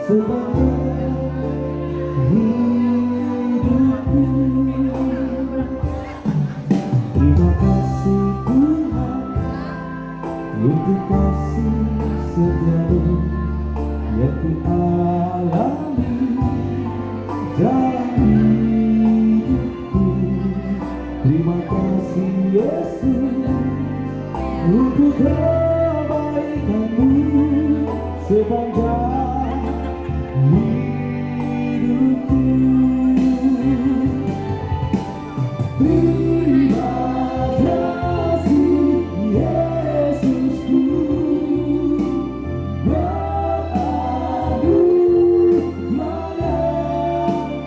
sepanjang hidupku. Terima kasih Tuhan untuk kasih setiamu yang ku alami dalam hidupku. Terima kasih Yesus untuk kebaikanmu sepanjang hidupku. Terima kasih Yesusku, berada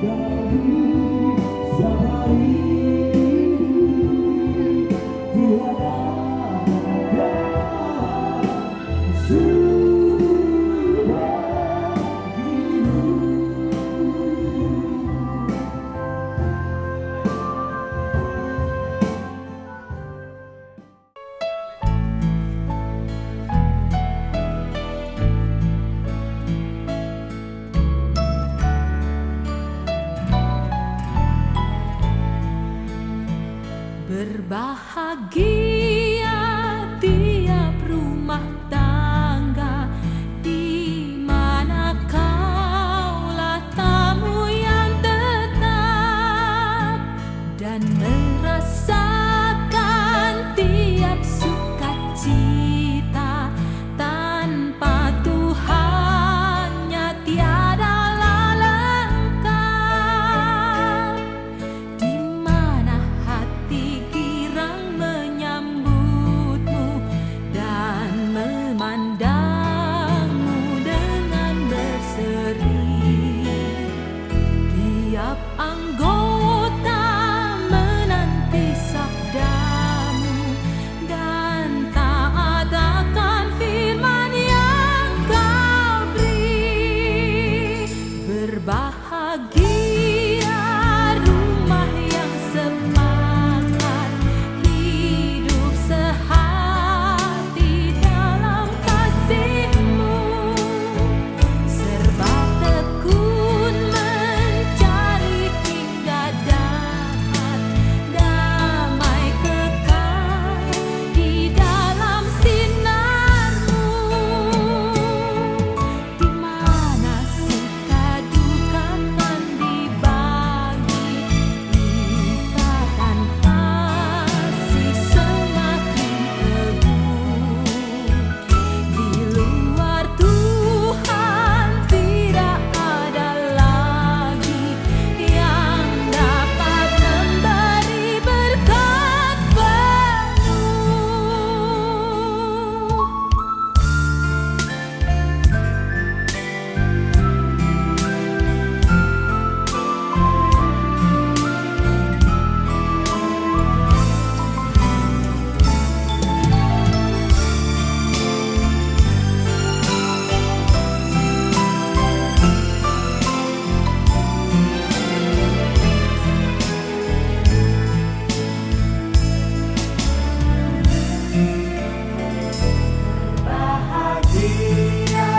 kami sehari ini tiada berbahagia tiap rumah tangga di mana kaulah tamu yang tetap dan merasakan tiap sukacita. Tanpa Tuhannya tiadalah lengkap, di mana hati girang menyambutmu dan memandangmu dengan berseri. Tiap anggota menanti sabdamu dan taat akan firman yang kau beri. Berbahagia rumah yang sepakat, hidup sehati dalam kasih-Mu, serba tekun mencari hingga dapat damai kekal di dalam sinar-Mu, di mana suka duka kan dibagi, ikatan kasih semakin teguh. Di luar Tuhan tidak ada lagi yang dapat memberi berkat penuh. Bahagia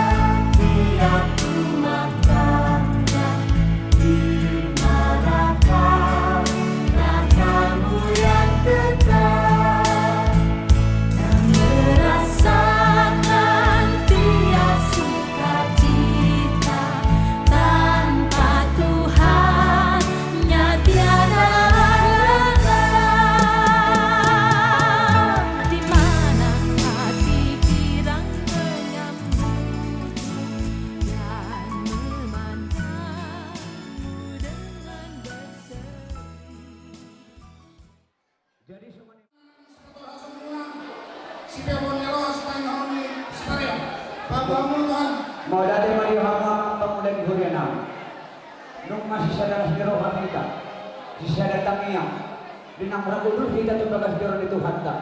tiap rumah tangga di mana kaulah tamu yang tetap dan merasakan tiap sukacita. Tanpa Tuhannya tiada lengkap, di mana hati girang menyambutmu dan memandangmu dengan berseri. Jadi semuanya Si Pebonero supaya ngomongin supaya Bapamu Tuhan mau dati mariuhama pemuda di Hurianam nung masih sadar sejero kita sisa datang yang dinang ragu dulu kita tuh bagas jero di Tuhan tak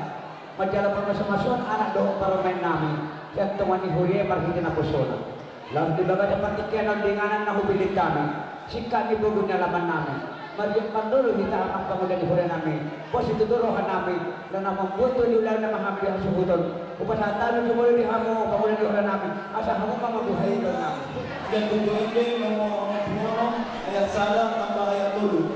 majalah permasalahan anak doa para main nami yang teman di Huria marhitin aku sola lalu di bagas dapat ikan dengan nahubilit kami sikat di bugunya laman nami Marjumpan dulu kita akan pemuda di Hurian nami bos itu dorohan nami dan membuat tu diulang nama hamil yang subuton upasatan itu boleh dihamu pemuda di Hurian nami asa hamu mamabuhay nami Yan tutuin ng mga puno ay salang ang bahaya tulo.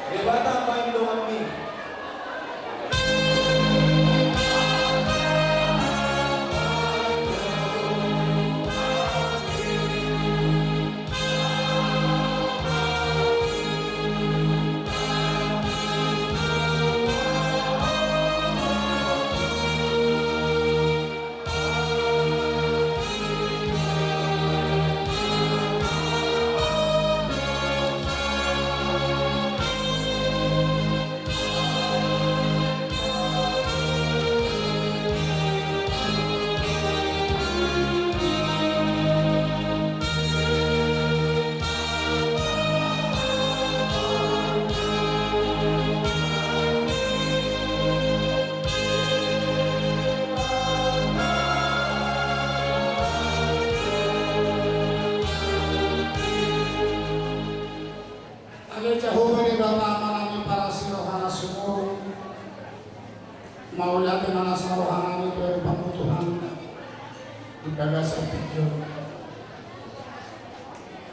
De bata pa induan mi. Agad Jehovah ni Bapa namin para sa rohana sumuro. Maulatin na nasa rohana namin pero pamutuhan. Ibaga sa picture.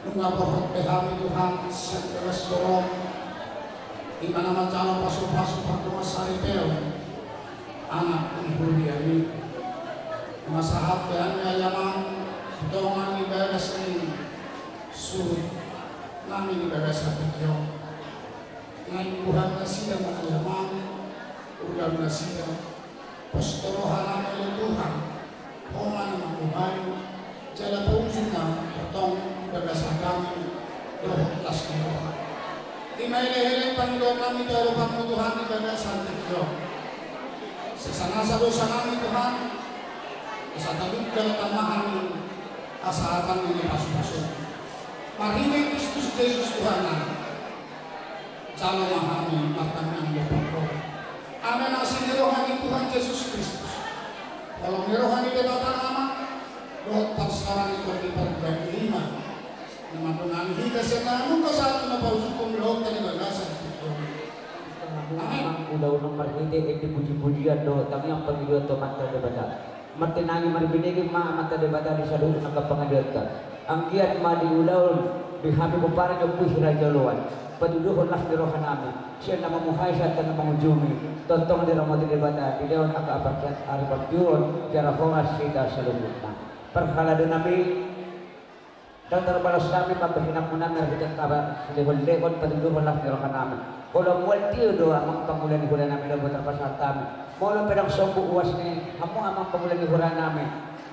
Nung nabahat kami Tuhan sa restaurant, di ba naman dyan pasok-pasok pagtunga sa retail, anak ng Juliani. Mga sahat kaya niya yaman, doongan ibaga sa sulit. Namin ibaga sa picture. Ngayon buhan na siya maalaman, ulam na siya, pastorohan ang ilutuhan, Oma ng mga buhay, Jala po na patong bagasang kami, rohotlas ng roha. Di may leheling Panginoon kami pero pamutuhan ni bagasang Diyos. Sa sanasalo sa kami Tuhan, sa tabig ka na tamahan asahatan ni paso-paso. Marimay Kristus Jesus Tuhan namin. Jala mahami matang ang lupang ko. Amen ang sinirohan ni Tuhan Jesus Kristus. Walang nirohan ni Bata Nama, rohot pasaran ito di pagkakihiman. Naman po namin higas yan na anong kasado na pausukong loob na nagagasan ito. Amen. Udaw ng marhiti, puji-pujian do, kami ang Panginoon to mata de bata. Martinangi maribinigin mata de bata di saludo ng kapangadian ka. Ang kiat madi udaw, bihami ko parang yung pusi rajaluan. Paduduhon las di rohan namin. Siya na mamuhay sa tanang pangujumi. Tontong di ramati de bata, di daw nakaapakyat aripag yun, kaya hongas sida sa lumut na. Perhalado namin, dan terbalas kami pagbahinang muna narikitan kaba lehon-lehon paduduhon las di rohan namin. Kalau mual tiyo do amang pangulan ni hura namin daw terpasal kami. Mula pedang sombu uwas ni hamu amang pangulan ni hura namin.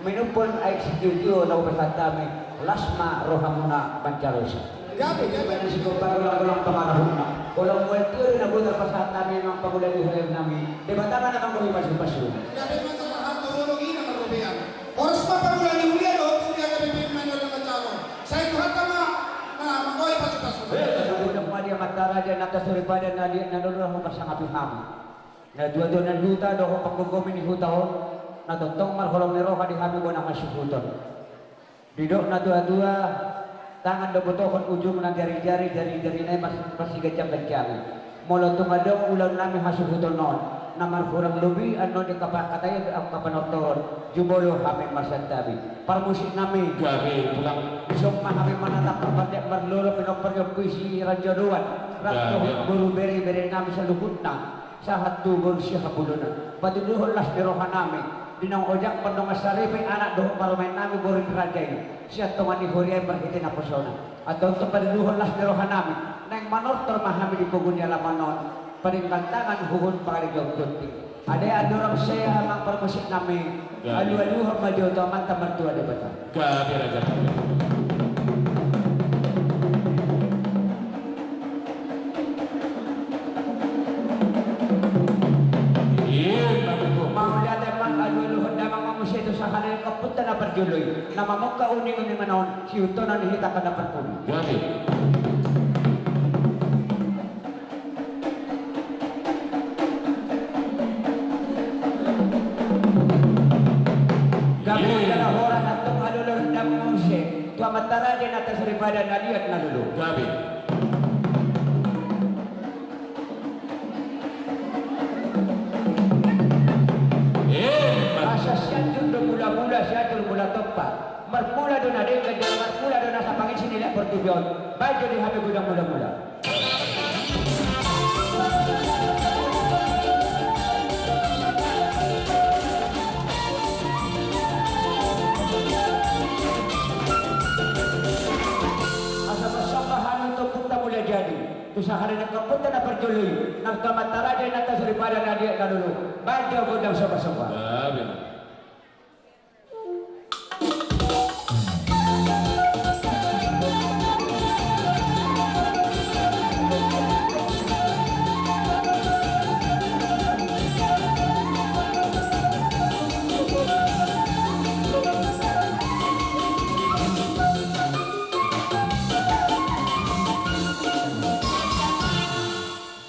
Minumpun ay sikyo na upasal kami. Lasma rohamuna bancarosa. Gabi, Kaya siguro para lang pangarahon na. Kalau mual tiyo na buta pasal kami amang pangulan ni hura namin. Di ba tama naman kami pasu-pasu? Gabi man sa lahat, turulogin ang karubihan. Oras pa pagulan ni Julian, o kung yan kami pinman nyo ng matsalo. Sa ituhan ka magoy paso-paso. Udah dia matara dia nata suripada na dia nanulungan mo pasang apiham. Na dua-dua na luta do ko paggugomin ni hutahon. Na totong marholong ni roha di hami ko na kasuhuton. Didok na dua-dua tangan do botokon ujung ng jari-jari na masih gajang-gajang. Molo tumadong ulang namin hasuhuton noon. Na marhurang lubi ano di kapakatay ang kapanotor. Jumolo kami masantabi. Parmusik namin. Gabi pulang. Isok mahami manatap perbanyak berloro pinopernyo puisi ranjaruan. Rakto guru beri-beri namin sa lubut na. Sahat tugol siya habuluna. Patuduhon las di rohan namin. Dinang ojak pandong asaripi anak doon parumain namin burin rajay. Siya tumani huriay berhiti na persona. At doon patuduhon las di rohan namin. Nang manor termahami di pugunya lamanon. Paningkantangan huhun pakaligong kunti. Ada orang saya amang permusik namin. Alu-alu hamajo to manta mertua de bata. Gabi raja. Mau lihat emang alu-alu handamang manusia itu sahana kapunta na perjuloy. Nama mo kauning-uning manon si Uto na nihita ka na perpun. Gabi. Gabi na orang atong alu-alu handamang manusia. Tua matara din natin sa daripada naliat na dulu. Gabi. Asa siya doon mula-mula siya doon mula tempat. Marmula doon na rin, kaya marmula doon na sa Panginoon nila Portibyon. Bayo din kami gudang mula-mula. Asa masambahan ito punta mula jadi. Ito sa hari nagkapunta na perjuloy. Nagkamatara din natin sa ripada na diya kanulu. Bayo gudang samba-samba. Gabi.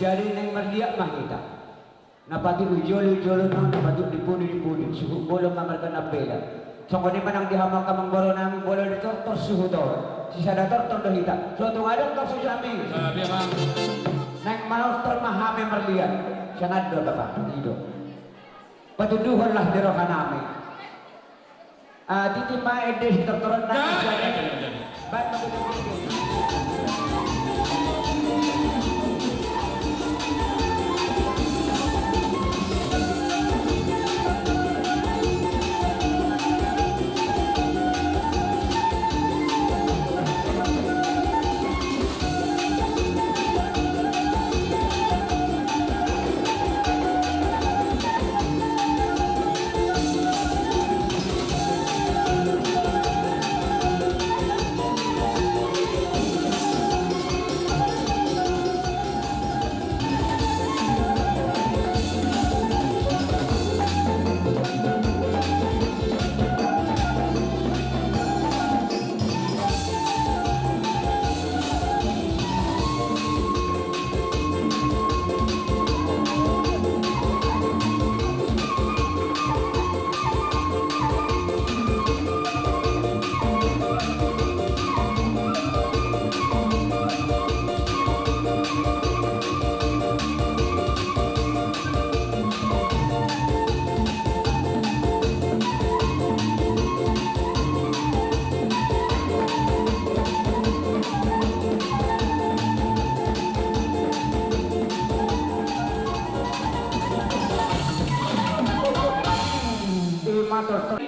Jadi neng merdiak mah kita. Napati ujol-ujol no, napati dipuni-dipuni. Suhu bolong mamarkan apela. So kung di man ang dihamak kamang bolo namin bolo dito, torsuhu daw. Si Senator tondo hita. So itong adong torsuhu sa amin. Gabi mang. Neng manos termahami merlian. Siya nga doon ba? Dito. Patuduhon lah diro ka namin. Diti pa edes terturun na siya. Ba't magiging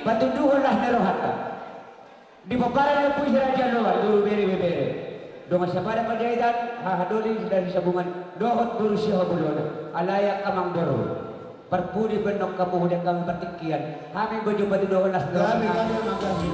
patuduhon lah nerohata. Di paparan ng puisi raja luar, dulu bere-bere. Dengan sabada pajahitan, hahaduli dari sabungan, dohot buru siya bulona, alayak kamang boro. Perpudi benok kapuhudan kami pertikian. Kami baju patuduhon lah Gabi, nerohata. gabi, magabi.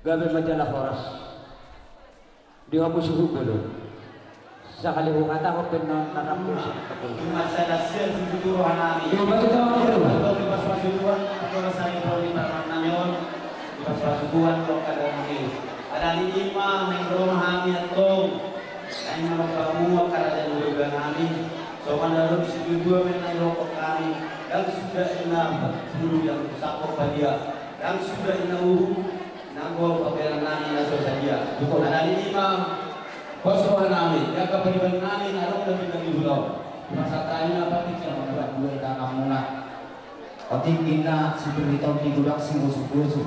gabi majalah oras. Di ako suhugulo. Sa kalihukan ako pinanarap ko siya. Masalah siya siguro namin. Di ba ito ang Pero ulo? kalau di pas pasuduan, ako na sa ito di namin. Di pas pasuduan ko kada ni. Ada ni lima may rumahami atong. Kaya mga magpamuha kada ng lugar namin. So manalo di siguro may nairokok kami. Yang sudah ina bulu yang sakop pa dia. Yang sudah ina nanggo paperan namin na sa dia. Ada ni lima Kosohan namin, yang kapaliban namin, araw na pinag-ihulaw. Masa tayo na pati siya, magbuhay ka nga muna. Patingin na si Beritaw di Gudak si Musuh-Musuh.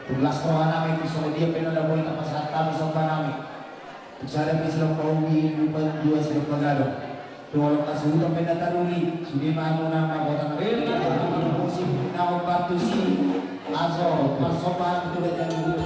Tulas ko namin, gusto ko dia pinalaboy na pasatan sa pa namin. Tugsarap ni silang pauwi, lupad dua silang pagalo. Tuwalong kasutang pinatarungi, sudi maano na makota na rin. Ang musik na ako patusi. Aso, pasopan tulad ng gulo.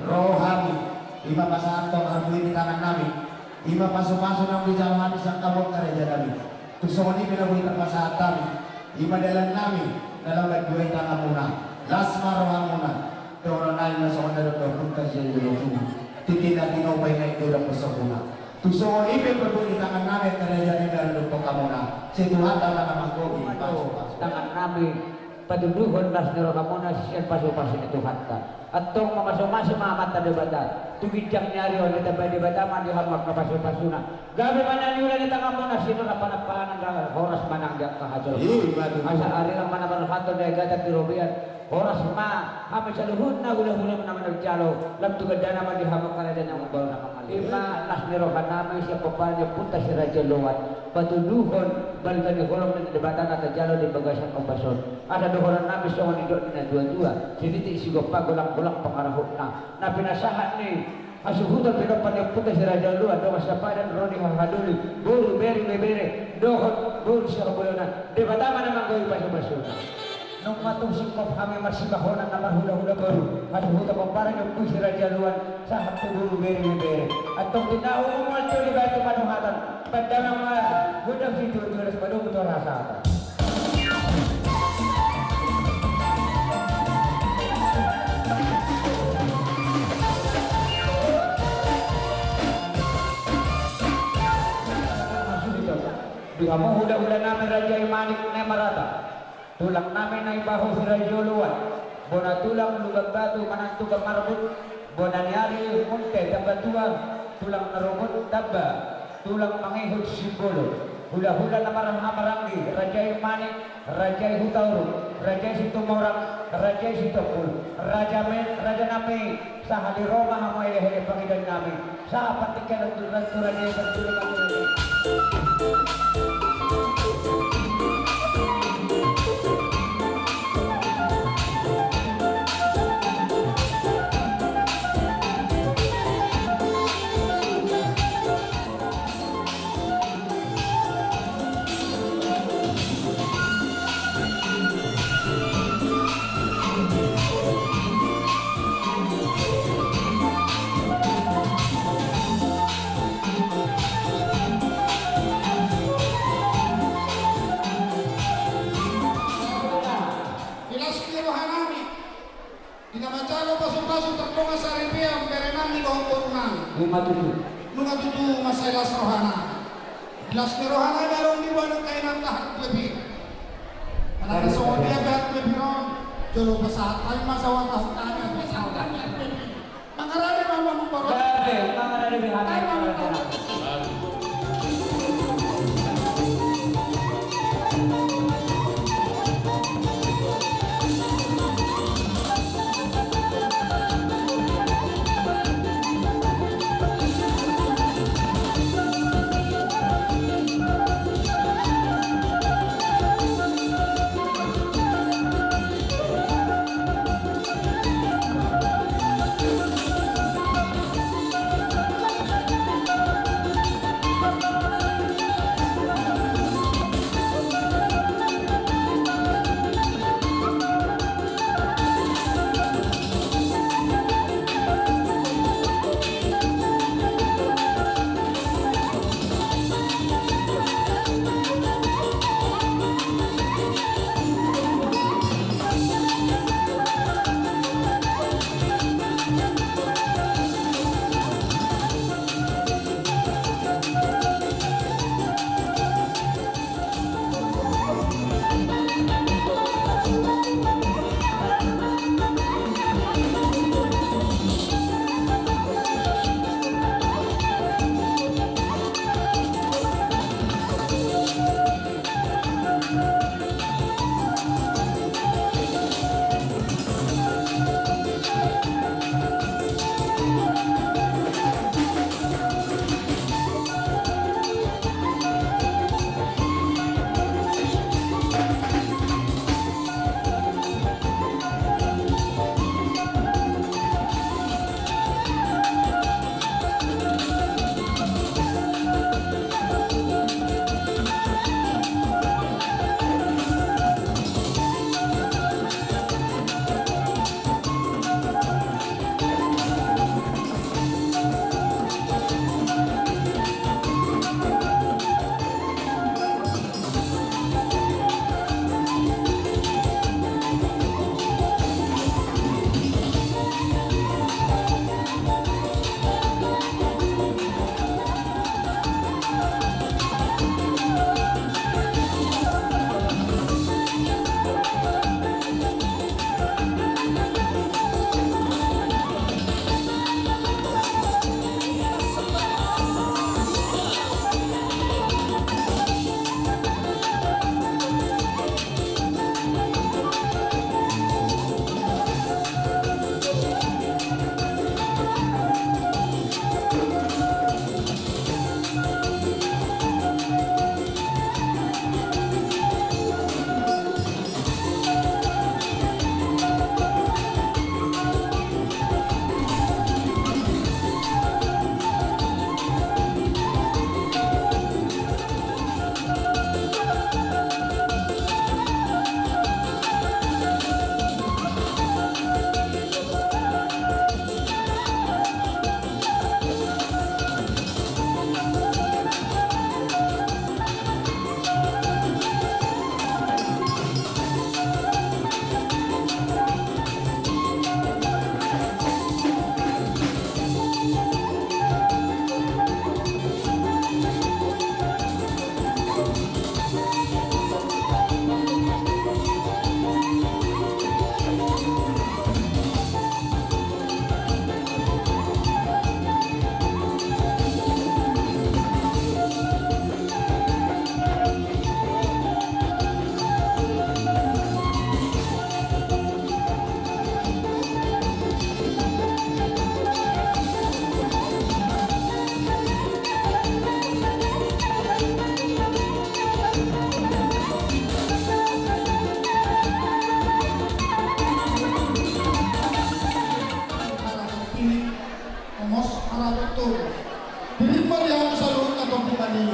rohani, ima pasantong harbuin di tangan namin, ima paso-paso ng bijang habis ang kamot karya namin. Gusto ko ni pinabuhi ng pasahat namin, ima dalan namin, nalang buhay tangan muna, lasma rohan muna, doon na na sa kanya doon kung kasi yung titin na tinopay na ito ng gusto muna. Gusto ko ni pinabuhi ng tangan namin, karya namin doon po ka muna. Si Tuhan tama naman ko, paso-paso. Tangan namin, paduduhon las nero kamuna siya paso-paso ni Tuhan ta. At tong mga sumasi mga mata debata, tugidyang nyari o nita ba debata man di hamak na paso-paso na. Gabi man na niyo nita kamuna sino na panagpahan ng oras manangga kahadol. Asa ari lang man naman hato na gata tirobian. Oras ma, kami sa luhod na gula-gula mo naman nagdyalo. Labtugad na naman di hamak ka na din ang ubaw na kamali. Ima las nero ka namin siya papanya punta si Radyo Luwan. Patuduhon, balikan ni kolong ng debata na tadyalo di bagasang kombason. Ada dohoran namin sa mga nidot na dua-dua. Siniti isigo pa gulang-gulang pangarahot na. Na pinasahan ni Asuhutan pinapan yung puta si Raja Luan. Doon sa padan Roni Hahaduli. Buru, beri, beri. Dohon, buru siya kabulunan. Di ba tama naman gawin pa sa basura? Nung matong singkop kami marsibahonan na marhula-hula baru. Asuhutan pang parang yung puta si Raja Luan. Sa hapto buru, beri, beri. At itong tinao mo mga ito, di ba ito panuhatan? Pandang mga gudang dito, sa padong ito rasa ata. Bila mo hula-hula namin Raja Imanik na Marata. Tulang namin na ibaho si Raja Luwan. Bona tulang lugag batu manantugang marbut. Bona niyari munte tambatuang tulang narumot taba. Tulang mangihod simbolo. Hula-hula na maranggi Raja Imanik, Raja Hutauru, Raja Situmorang, Raja Situpul, Raja Nami, sa Haliroma hamoy lehe pangidan namin. Sa patikan at tulad niya sa tulad namin. Nunga tutu masailas rohana. Las rohana meron di wanang kayo ng tahat lebih. Manang so dia bet lebih ron. Jolo pasat ay masawa tahu kami pasat kami lebih. Mangarane mama mengkorot. Mangarane bihana. Marabutur. Dirima dia sa loob na itong pimani.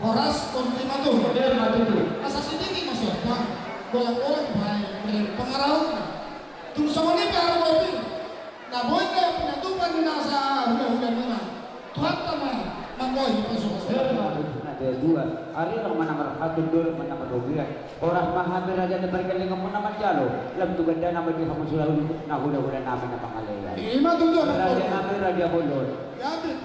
Oras, kontima to. Firma itu. Asa sidiki masya Allah. Golang-golang may pangaraw na. Tung sa mga niya, araw mo naboy na pinatupan nila sa hula-hula nila. Tuhan tama, magoy, pasok sa Firma itu. Ada dua. Hari orang mana merhatin dulu, mana merugian. Orang mahamir aja na bergaling mo naman jalo. Lam tu ganda naman di kamu sudah hula-hula namin na pangalaya. Ima tundo na Raja namin, Raja Bolon. Yabit.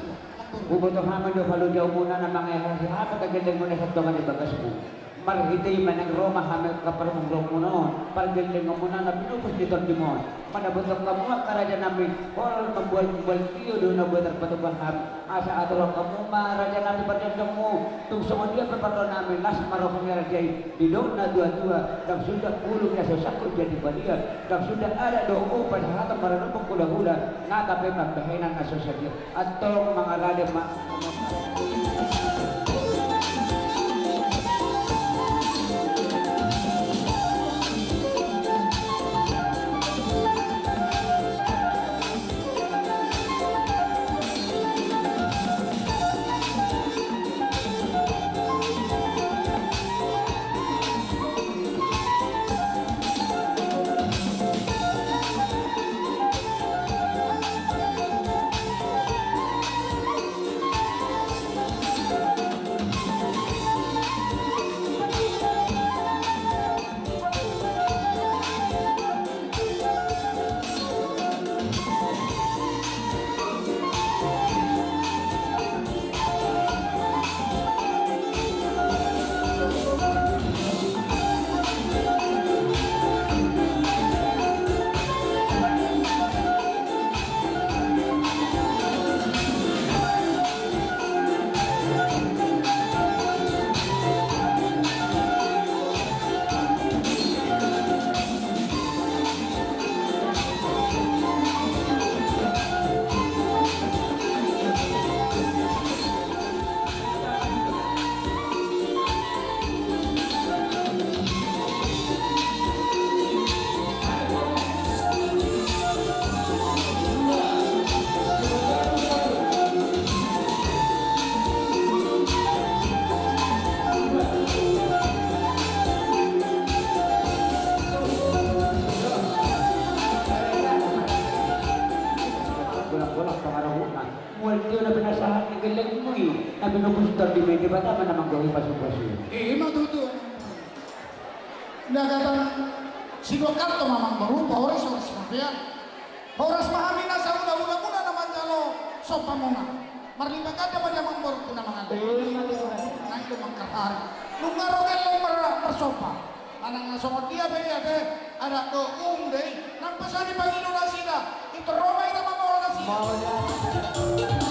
Ubuto haman do kalau jauh muna na mga hapa kagandang mo na sa tungan ni bagas mo. Marhitay man ang Roma hamal kaparmong mo noon. Pargandang mo muna na pinupos dito di mo. Manabutong ka mga karaja namin. Oral magbual-bual tiyo doon na buwan at patubaham. Asa atulong ka mo raja namin pagandang mo. Tung sumundia papato namin. Las marokong nga rajay. Didong na dua-dua. Dang sudah pulong na sa sakot jadi balian. Dang sudah ada doon upan sa hatang maranong kula-hula. Natapi magbahinan na sa sadya. At tolong mga raja bolak-bolak pangarahunan. Multi na pinasahan ni galing mo eh. Na binubustar di media ba tama namang gawin pasok-pasok. Ima tuto. Nagatan sinukat to mamang berupa oras mapian. Oras mahami na sa una muna naman jalo sopa muna. Marlimba kada ba niya mang borko na mga nang lumang kakari. Nung ngarogan lang marsopa. Anang nasungod dia ba yate ada do day nang pasani Panginoon na sila. Ito Roma ina mga oras sila.